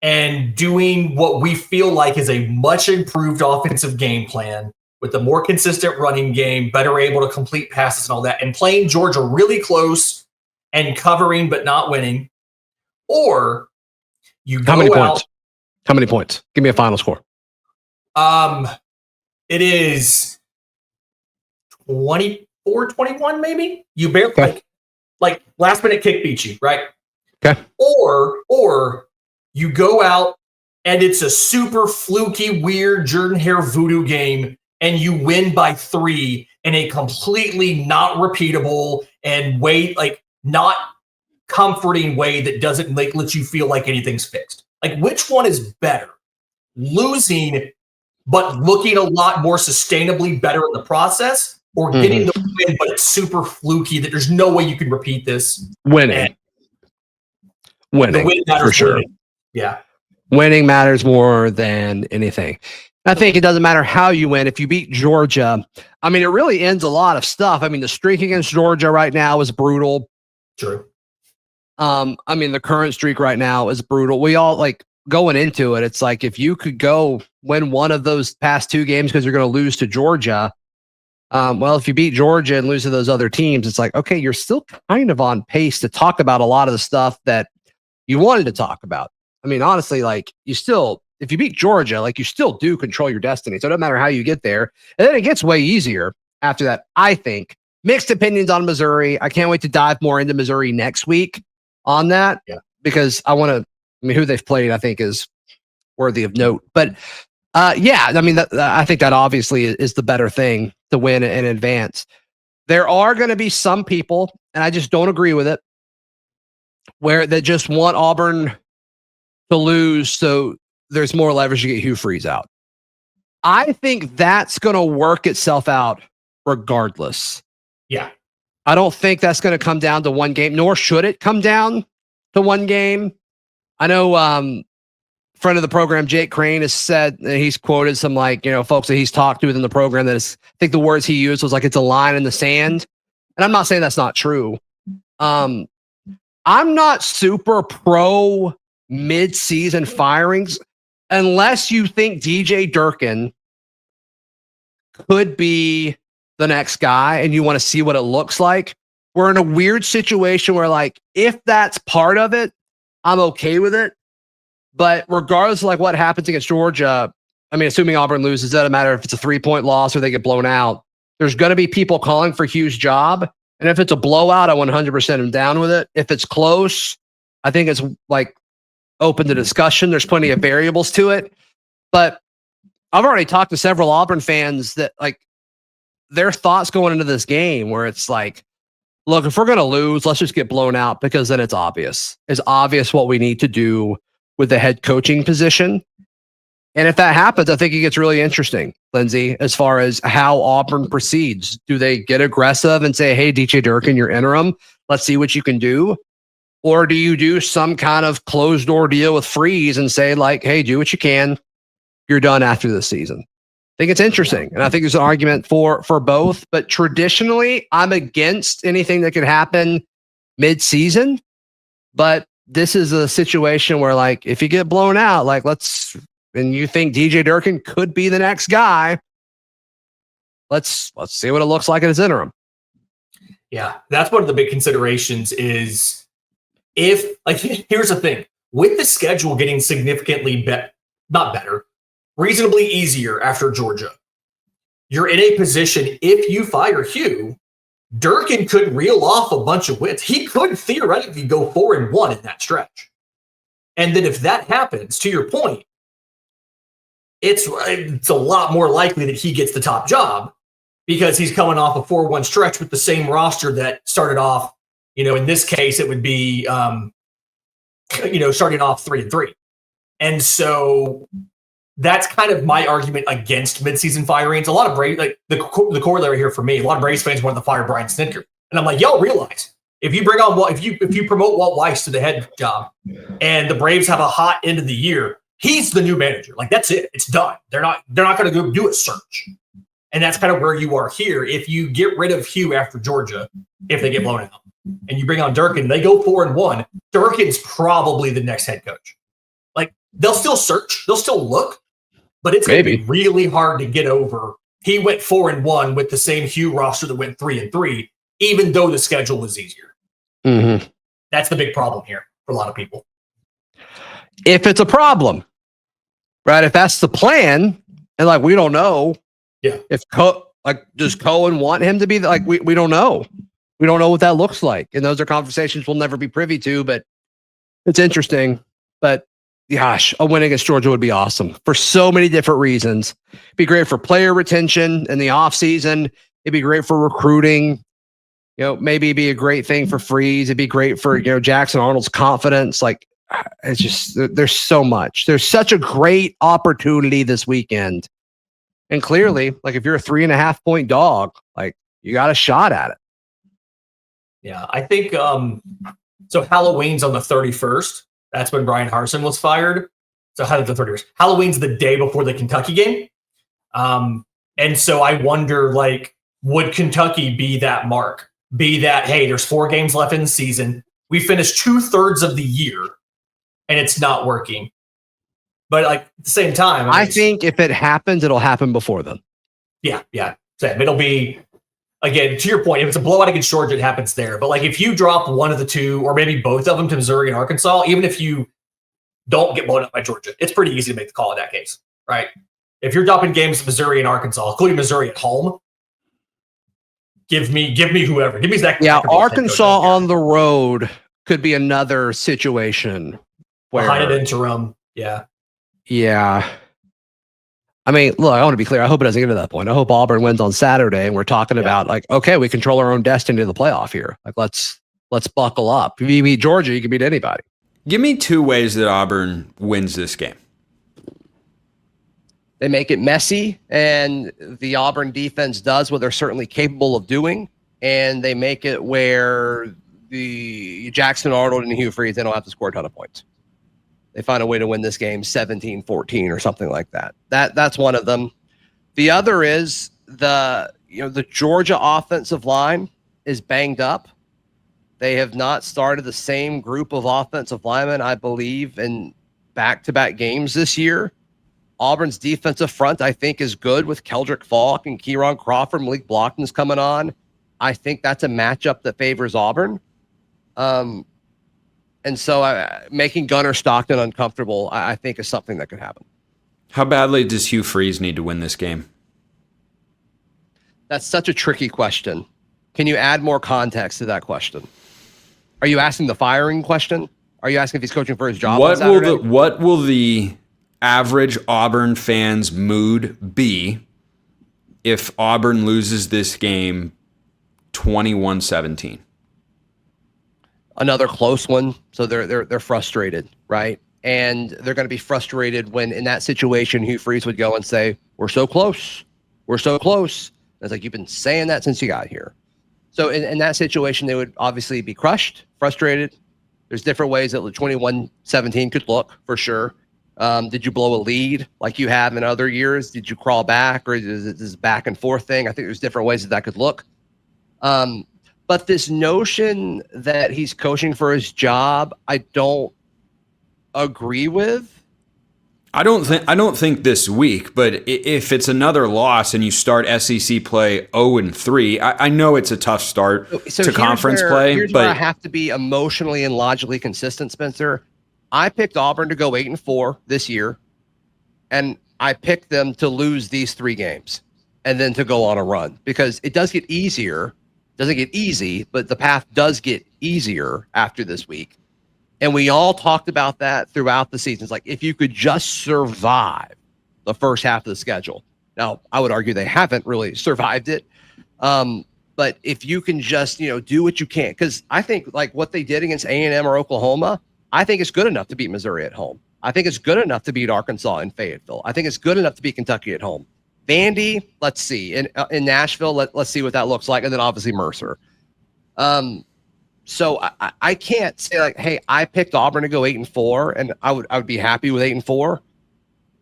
Speaker 6: and doing what we feel like is a much improved offensive game plan with a more consistent running game, better able to complete passes and all that, and playing Georgia really close and covering but not winning, or you go out.
Speaker 1: How many points? Give me a final score.
Speaker 6: It is 24-21, maybe. You barely like last minute kick beat you, right?
Speaker 1: Okay.
Speaker 6: Or you go out and it's a super fluky, weird Jordan Hare voodoo game, and you win by 3 in a completely not repeatable and not comforting way that doesn't let you feel like anything's fixed. Like, which one is better? Losing, but looking a lot more sustainably better in the process, or getting the win, but it's super fluky that there's no way you can repeat this?
Speaker 1: Winning.
Speaker 6: The win matters
Speaker 1: for sure.
Speaker 6: winning. Yeah.
Speaker 1: Winning matters more than anything. I think it doesn't matter how you win. If you beat Georgia, I mean, it really ends a lot of stuff. I mean, the streak against Georgia right now is brutal.
Speaker 6: True.
Speaker 1: I mean, the current streak right now is brutal. We all going into it. It's like, if you could go win one of those past 2 games because you're going to lose to Georgia. Well, if you beat Georgia and lose to those other teams, it's like, okay, you're still kind of on pace to talk about a lot of the stuff that you wanted to talk about. I mean, honestly, if you beat Georgia, you still do control your destiny. So it doesn't matter how you get there. And then it gets way easier after that, I think. Mixed opinions on Missouri. I can't wait to dive more into Missouri next week on that, because who they've played, I think, is worthy of note. But I mean, I think that obviously is the better thing to win in advance. There are going to be some people, and I just don't agree with it, where they just want Auburn to lose so there's more leverage to get Hugh Freeze out. I think that's going to work itself out regardless.
Speaker 6: Yeah.
Speaker 1: I don't think that's going to come down to one game, nor should it come down to one game. I know friend of the program, Jake Crane, has said, he's quoted some folks that he's talked to within the program that is, I think the words he used was it's a line in the sand. And I'm not saying that's not true. I'm not super pro mid-season firings unless you think DJ Durkin could be the next guy and you want to see what it looks like. We're in a weird situation where if that's part of it, I'm okay with it. But regardless of what happens against Georgia, I mean, assuming Auburn loses, it doesn't matter if it's a 3-point loss or they get blown out. There's going to be people calling for Hugh's job. And if it's a blowout, I 100% am down with it. If it's close, I think it's open to discussion. There's plenty of variables to it. But I've already talked to several Auburn fans that their thoughts going into this game where it's look, if we're going to lose, let's just get blown out, because then it's obvious. It's obvious what we need to do with the head coaching position. And if that happens, I think it gets really interesting, Lindsay, as far as how Auburn proceeds. Do they get aggressive and say, hey, DJ Durkin, you're interim, let's see what you can do? Or do you do some kind of closed door deal with Freeze and say hey, do what you can, you're done after this season? I think it's interesting. And I think there's an argument for both, but traditionally I'm against anything that could happen mid-season. But this is a situation where if you get blown out, and you think DJ Durkin could be the next guy, let's see what it looks like in his interim.
Speaker 6: Yeah, that's one of the big considerations is if here's the thing, with the schedule getting significantly not better, reasonably easier after Georgia, you're in a position, if you fire Hugh, Durkin could reel off a bunch of wins. He could theoretically go 4-1 in that stretch. And then if that happens, to your point, it's a lot more likely that he gets the top job because he's coming off a 4-1 stretch with the same roster that started off In this case, it would be, starting off 3-3. And so that's kind of my argument against midseason firings. A lot of Braves, like the corollary here for me, a lot of Braves fans wanted to fire Brian Snitker. And I'm like, y'all realize if you bring on if you promote Walt Weiss to the head job and the Braves have a hot end of the year, he's the new manager. Like, that's it. It's done. They're not going to go do a search. And that's kind of where you are here. If you get rid of Hugh after Georgia, if they get blown out, and you bring on Durkin, they go 4-1. Durkin's probably the next head coach. Like, they'll still search, they'll still look, but it's going to be really hard to get over. He went 4-1 with the same Hugh roster that went 3-3, even though the schedule was easier.
Speaker 1: Mm-hmm.
Speaker 6: That's the big problem here for a lot of people.
Speaker 1: If it's a problem, right? If that's the plan, and like we don't know, if does Cohen want him to be we don't know. We don't know what that looks like, and those are conversations we'll never be privy to. But it's interesting. But gosh, a win against Georgia would be awesome for so many different reasons. It'd be great for player retention in the offseason. It'd be great for recruiting. Maybe it'd be a great thing for Freeze. It'd be great for Jackson Arnold's confidence. Like, it's just there's so much. There's such a great opportunity this weekend, and clearly, like if you're a 3.5 point dog, like you got a shot at it.
Speaker 6: Yeah, I think so. Halloween's on the 31st. That's when Brian Harsin was fired. So how did the 31st? Halloween's the day before the Kentucky game. And so I wonder, like, would Kentucky be that mark? Be that, hey, there's 4 games left in the season. We finished 2/3 of the year and it's not working. But like at the same time,
Speaker 1: I think if it happens, it'll happen before then.
Speaker 6: Yeah. Same. It'll be, again, to your point, if it's a blowout against Georgia, it happens there. But like if you drop one of the two or maybe both of them to Missouri and Arkansas, even if you don't get blown up by Georgia, it's pretty easy to make the call in that case, right? If you're dropping games to Missouri and Arkansas, including Missouri at home, give me whoever. Give me Zac.
Speaker 1: Yeah, Arkansas on the road could be another situation where
Speaker 6: behind an interim. Yeah.
Speaker 1: I mean, look, I want to be clear. I hope it doesn't get to that point. I hope Auburn wins on Saturday, and we're talking about like, okay, we control our own destiny to the playoff here. Like, let's buckle up. If you beat Georgia, you can beat anybody.
Speaker 7: Give me 2 ways that Auburn wins this game.
Speaker 1: They make it messy, and the Auburn defense does what they're certainly capable of doing, and they make it where the Jackson Arnold and Hugh Freeze, they don't have to score a ton of points. They find a way to win this game 17-14 or something like that. That's one of them. The other is the Georgia offensive line is banged up. They have not started the same group of offensive linemen, I believe, in back-to-back games this year. Auburn's defensive front, I think, is good with Keldrick Falk and Kieron Crawford. Malik Blockton's coming on. I think that's a matchup that favors Auburn. And so making Gunnar Stockton uncomfortable, I think, is something that could happen.
Speaker 7: How badly does Hugh Freeze need to win this game?
Speaker 1: That's such a tricky question. Can you add more context to that question? Are you asking the firing question? Are you asking if he's coaching for his job on Saturday?
Speaker 7: What will the average Auburn fan's mood be if Auburn loses this game 21-17?
Speaker 1: Another close one. So they're frustrated, right? And they're going to be frustrated when in that situation, Hugh Freeze would go and say, we're so close. We're so close. And it's like, you've been saying that since you got here. So in that situation, they would obviously be crushed, frustrated. There's different ways that 21-17 could look for sure. Did you blow a lead like you have in other years? Did you crawl back, or is it this back and forth thing? I think there's different ways that could look. But this notion that he's coaching for his job, I don't agree with.
Speaker 7: I don't think this week, but if it's another loss and you start SEC play 0-3, I know it's a tough start to conference play.
Speaker 1: Here's where I have to be emotionally and logically consistent, Spencer. I picked Auburn to go 8-4 this year, and I picked them to lose these 3 games and then to go on a run, because it does get easier. It doesn't get easy, but the path does get easier after this week. And we all talked about that throughout the season. It's like, if you could just survive the first half of the schedule. Now, I would argue they haven't really survived it. But But if you can just, do what you can, because I think like what they did against A&M or Oklahoma, I think it's good enough to beat Missouri at home. I think it's good enough to beat Arkansas in Fayetteville. I think it's good enough to beat Kentucky at home. Vandy, let's see. In Nashville, let's see what that looks like. And then obviously Mercer. So I can't say like, hey, I picked Auburn to go 8-4, and I would be happy with 8-4.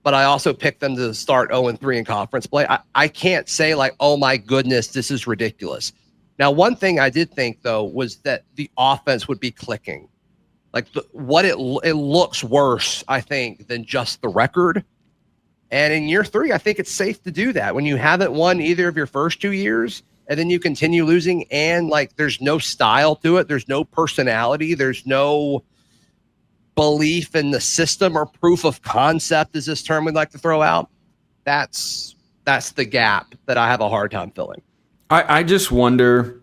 Speaker 1: But I also picked them to start 0-3 in conference play. I can't say like, oh my goodness, this is ridiculous. Now, one thing I did think though was that the offense would be clicking. Like it looks worse, I think, than just the record. And in year 3, I think it's safe to do that when you haven't won either of your first 2 years, and then you continue losing, and like there's no style to it, there's no personality, there's no belief in the system or proof of concept is this term we'd like to throw out. That's the gap that I have a hard time filling.
Speaker 7: I just wonder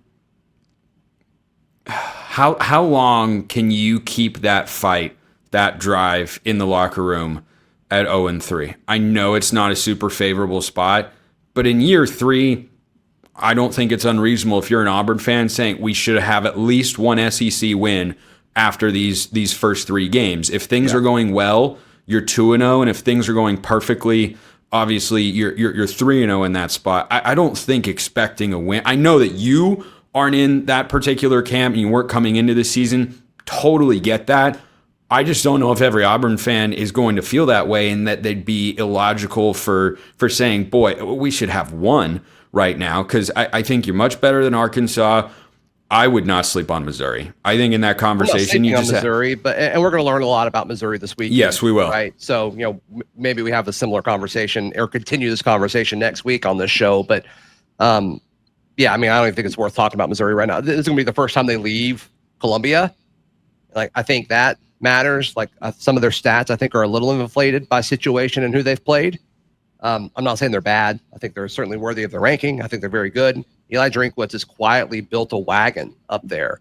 Speaker 7: how long can you keep that fight, that drive in the locker room at 0-3? I know it's not a super favorable spot, but in year 3, I don't think it's unreasonable if you're an Auburn fan saying we should have at least one SEC win after these first 3 games. If things are going well, you're 2-0, and if things are going perfectly, obviously you're 3-0 in that spot. I don't think expecting a win. I know that you aren't in that particular camp and you weren't coming into the season. Totally get that. I just don't know if every Auburn fan is going to feel that way, and that they'd be illogical for saying, boy, we should have one right now, because I think you're much better than Arkansas. I would not sleep on Missouri. I think in that conversation, you just
Speaker 1: Missouri, and we're going to learn a lot about Missouri this week.
Speaker 7: Yes, we will.
Speaker 1: Right. So, maybe we have a similar conversation or continue this conversation next week on this show. But, yeah, I mean, I don't even think it's worth talking about Missouri right now. This is going to be the first time they leave Columbia. Like, I think that matters. Like, some of their stats, I think, are a little inflated by situation and who they've played. I'm not saying they're bad. I think they're certainly worthy of the ranking. I think they're very good. Eli Drinkwitz has quietly built a wagon up there.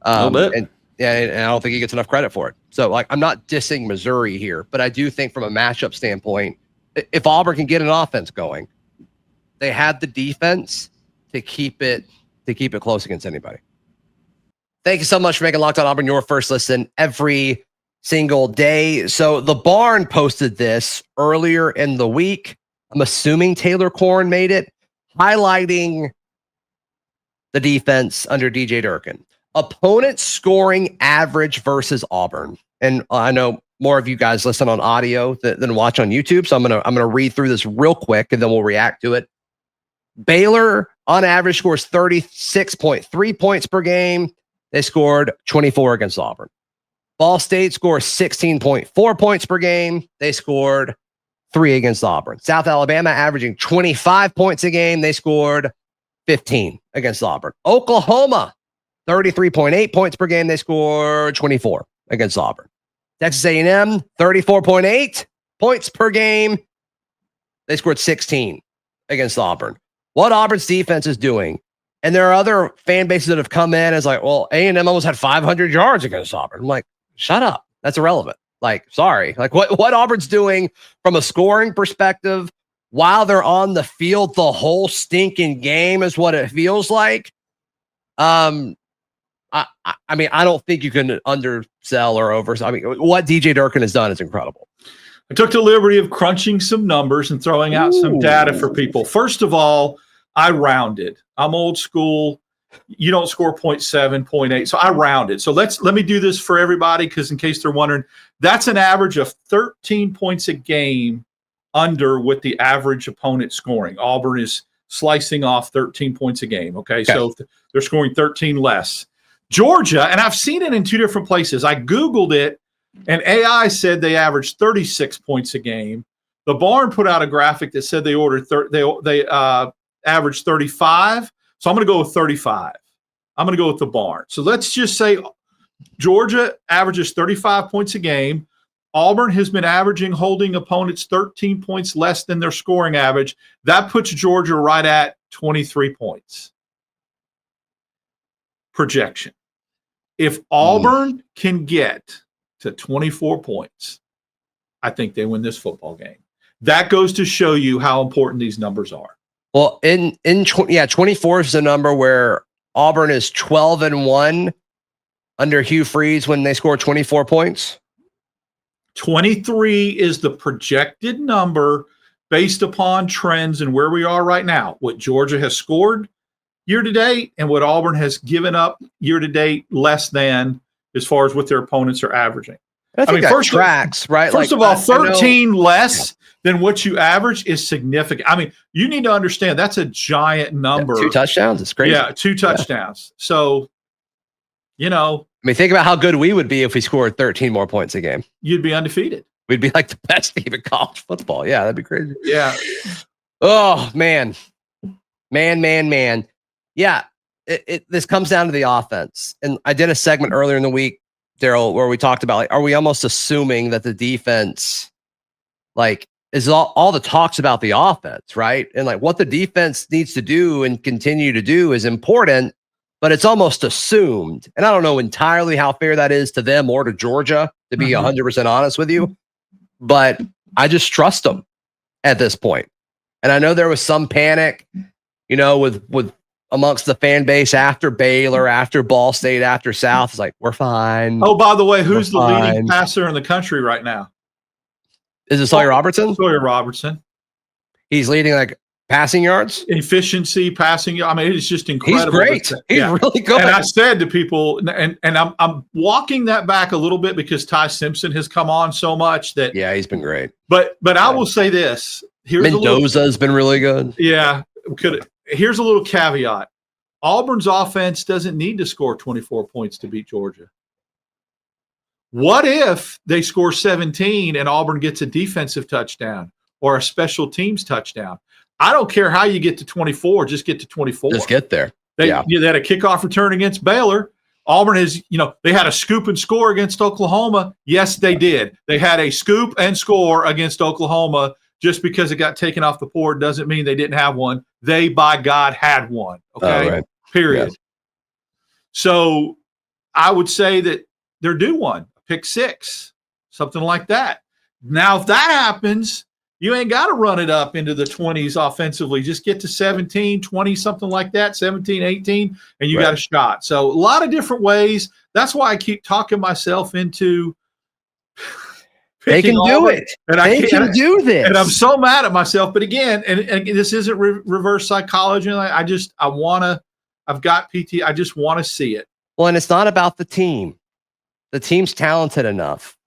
Speaker 7: A little bit.
Speaker 1: And I don't think he gets enough credit for it. So, like, I'm not dissing Missouri here, but I do think from a matchup standpoint, if Auburn can get an offense going, they have the defense to keep it close against anybody. Thank you so much for making Locked On Auburn your first listen every single day. So the Barn posted this earlier in the week. I'm assuming Taylor Corn made it, highlighting the defense under DJ Durkin. Opponent scoring average versus Auburn. And I know more of you guys listen on audio than watch on YouTube, so I'm gonna read through this real quick and then we'll react to it. Baylor on average scores 36.3 points per game. They scored 24 against Auburn. Ball State scores 16.4 points per game. They scored 3 against Auburn. South Alabama averaging 25 points a game. They scored 15 against Auburn. Oklahoma, 33.8 points per game. They scored 24 against Auburn. Texas A&M, 34.8 points per game. They scored 16 against Auburn. What Auburn's defense is doing, and there are other fan bases that have come in as like, well, A&M almost had 500 yards against Auburn. I'm like, shut up. That's irrelevant. Like, sorry. Like what Auburn's doing from a scoring perspective while they're on the field the whole stinking game is what it feels like. I mean, I don't think you can undersell or oversell. I mean, what DJ Durkin has done is incredible.
Speaker 5: I took the liberty of crunching some numbers and throwing out some data for people. First of all, I rounded. I'm old school. You don't score 0.7, 0.8. So I rounded. So let me do this for everybody, because in case they're wondering, that's an average of 13 points a game under with the average opponent scoring. Auburn is slicing off 13 points a game. Okay. So they're scoring 13 less. Georgia, and I've seen it in 2 different places. I Googled it, and AI said they averaged 36 points a game. The Barn put out a graphic that said they averaged 35. So I'm going to go with 35. I'm going to go with the Barn. So let's just say Georgia averages 35 points a game. Auburn has been averaging holding opponents 13 points less than their scoring average. That puts Georgia right at 23 points. Projection. If Auburn can get to 24 points, I think they win this football game. That goes to show you how important these numbers are.
Speaker 1: Well, 24 is the number where Auburn is 12-1 under Hugh Freeze when they score 24 points.
Speaker 5: 23 is the projected number based upon trends and where we are right now. What Georgia has scored year to date and what Auburn has given up year to date less than as far as what their opponents are averaging.
Speaker 1: I think that tracks, right?
Speaker 5: First of all, 13 less than what you average is significant. I mean, you need to understand that's a giant number.
Speaker 1: 2 touchdowns. It's crazy.
Speaker 5: Yeah, 2 touchdowns. So,
Speaker 1: I mean, think about how good we would be if we scored 13 more points a game.
Speaker 5: You'd be undefeated.
Speaker 1: We'd be like the best team in college football. Yeah, that'd be crazy.
Speaker 5: Yeah.
Speaker 1: Oh, man. Yeah, this comes down to the offense. And I did a segment earlier in the week, Darrell, where we talked about, like, are we almost assuming that the defense, like, is all the talks about the offense, right? And like what the defense needs to do and continue to do is important, but it's almost assumed. And I don't know entirely how fair that is to them or to Georgia, to be 100% honest with you, but I just trust them at this point. And I know there was some panic, with amongst the fan base after Baylor, after Ball State, after South. It's like, we're fine.
Speaker 5: Oh, by the way, who's the leading passer in the country right now?
Speaker 1: Is it Sawyer Robertson?
Speaker 5: Sawyer Robertson.
Speaker 1: He's leading like passing yards,
Speaker 5: efficiency, passing. I mean, it's just incredible.
Speaker 1: He's great. He's really good.
Speaker 5: And I said to people, and I'm walking that back a little bit because Ty Simpson has come on so much that.
Speaker 1: Yeah, he's been great.
Speaker 5: But I will say this.
Speaker 1: Mendoza's been really good.
Speaker 5: Yeah. Here's a little caveat. Auburn's offense doesn't need to score 24 points to beat Georgia. What if they score 17 and Auburn gets a defensive touchdown or a special teams touchdown? I don't care how you get to 24, just get to 24.
Speaker 1: Just get there.
Speaker 5: They had a kickoff return against Baylor. Auburn has, they had a scoop and score against Oklahoma. Yes, they did. They had a scoop and score against Oklahoma. Just because it got taken off the board doesn't mean they didn't have one. They, by God, had one. Okay,
Speaker 1: right.
Speaker 5: Period.
Speaker 1: Yes.
Speaker 5: So I would say that they're due one. Pick 6, something like that. Now, if that happens, you ain't got to run it up into the 20s offensively. Just get to 17, 20, something like that, 17, 18, and you got a shot. So a lot of different ways. That's why I keep talking myself into
Speaker 1: they can do it.
Speaker 5: And
Speaker 1: they can do this.
Speaker 5: And I'm so mad at myself. But again, and this isn't reverse psychology. I've got PT. I just want to see it.
Speaker 1: Well, and it's not about the team. The team's talented enough.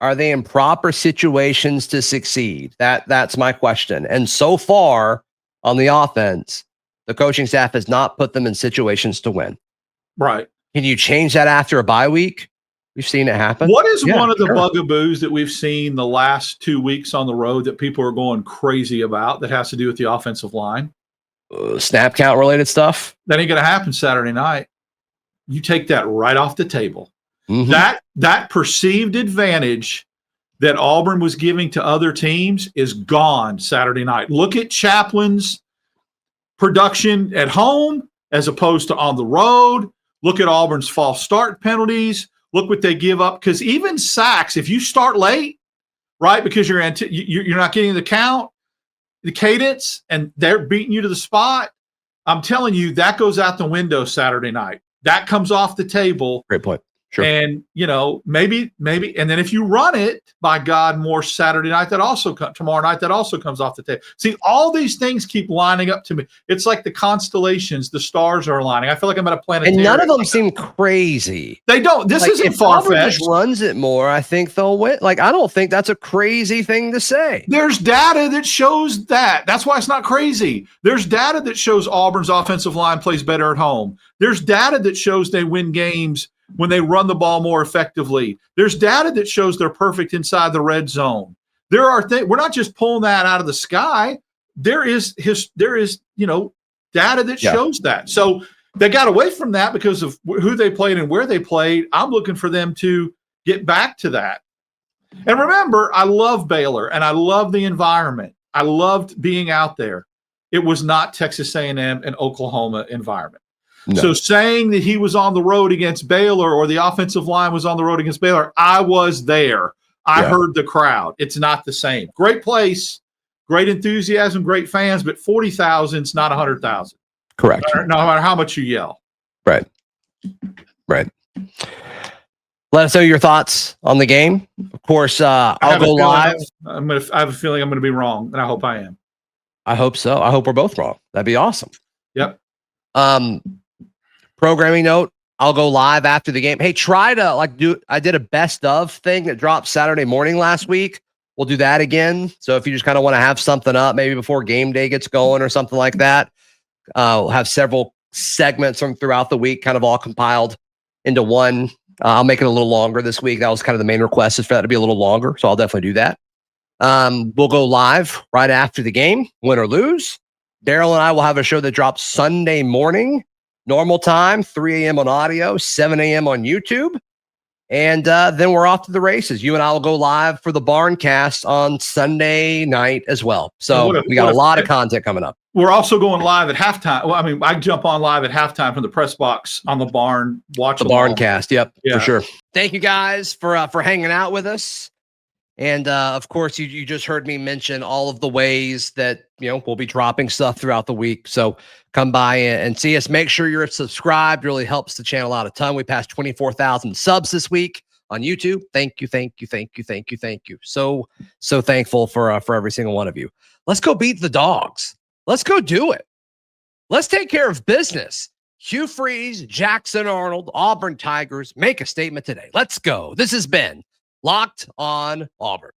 Speaker 1: Are they in proper situations to succeed? That's my question. And so far on the offense, the coaching staff has not put them in situations to win.
Speaker 5: Right.
Speaker 1: Can you change that after a bye week? We've seen it happen.
Speaker 5: What is one of the bugaboos that we've seen the last 2 weeks on the road that people are going crazy about that has to do with the offensive line?
Speaker 1: Snap count related stuff?
Speaker 5: That ain't going to happen Saturday night. You take that right off the table.
Speaker 1: Mm-hmm.
Speaker 5: That perceived advantage that Auburn was giving to other teams is gone Saturday night. Look at Chaplin's production at home as opposed to on the road. Look at Auburn's false start penalties. Look what they give up. Because even sacks, if you start late, right, because you're not getting the count, the cadence, and they're beating you to the spot, I'm telling you, that goes out the window Saturday night. That comes off the table.
Speaker 1: Great point. Sure.
Speaker 5: And, maybe, and then if you run it, by God, more Saturday night, tomorrow night, that also comes off the table. See, all these things keep lining up to me. It's like the constellations, the stars are aligning. I feel like I'm at a planetarium.
Speaker 1: And none of them seem crazy.
Speaker 5: They don't. This isn't far-fetched.
Speaker 1: If Auburn runs it more, I think they'll win. Like, I don't think that's a crazy thing to say.
Speaker 5: There's data that shows that. That's why it's not crazy. There's data that shows Auburn's offensive line plays better at home. There's data that shows they win games when they run the ball more effectively. There's data that shows they're perfect inside the red zone. There are things, we're not just pulling that out of the sky. There is data that shows that. So they got away from that because of who they played and where they played. I'm looking for them to get back to that. And remember, I love Baylor and I love the environment. I loved being out there. It was not Texas A&M and Oklahoma environment. No. So saying that he was on the road against Baylor or the offensive line was on the road against Baylor, I was there. I heard the crowd. It's not the same. Great place, great enthusiasm, great fans, but 40,000 is not 100,000.
Speaker 1: Correct.
Speaker 5: No matter how much you yell.
Speaker 1: Right. Let us know your thoughts on the game. Of course, I'll go live.
Speaker 5: I have a feeling I'm going to be wrong, and I hope I am.
Speaker 1: I hope so. I hope we're both wrong. That'd be awesome.
Speaker 5: Yep.
Speaker 1: Programming note, I'll go live after the game. Hey, try to I did a best of thing that dropped Saturday morning last week. We'll do that again. So if you just kind of want to have something up, maybe before game day gets going or something like that, we'll have several segments from throughout the week, kind of all compiled into one. I'll make it a little longer this week. That was kind of the main request, is for that to be a little longer. So I'll definitely do that. We'll go live right after the game, win or lose. Darrell and I will have a show that drops Sunday morning, normal time, 3 a.m. on audio, 7 a.m. on YouTube. And then we're off to the races. You and I will go live for the Barncast on Sunday night as well. So we got a lot of content coming up.
Speaker 5: We're also going live at halftime. Well, I mean, I jump on live at halftime from the press box on the Barn. Watch
Speaker 1: the Barncast. Yep,
Speaker 5: yeah.
Speaker 1: For sure. Thank you guys for hanging out with us. And of course, you just heard me mention all of the ways that we'll be dropping stuff throughout the week. So come by and see us. Make sure you're subscribed. It really helps the channel out a ton. We passed 24,000 subs this week on YouTube. Thank you. So thankful for every single one of you. Let's go beat the Dogs. Let's go do it. Let's take care of business. Hugh Freeze, Jackson Arnold, Auburn Tigers, make a statement today. Let's go. This has been Locked On Auburn.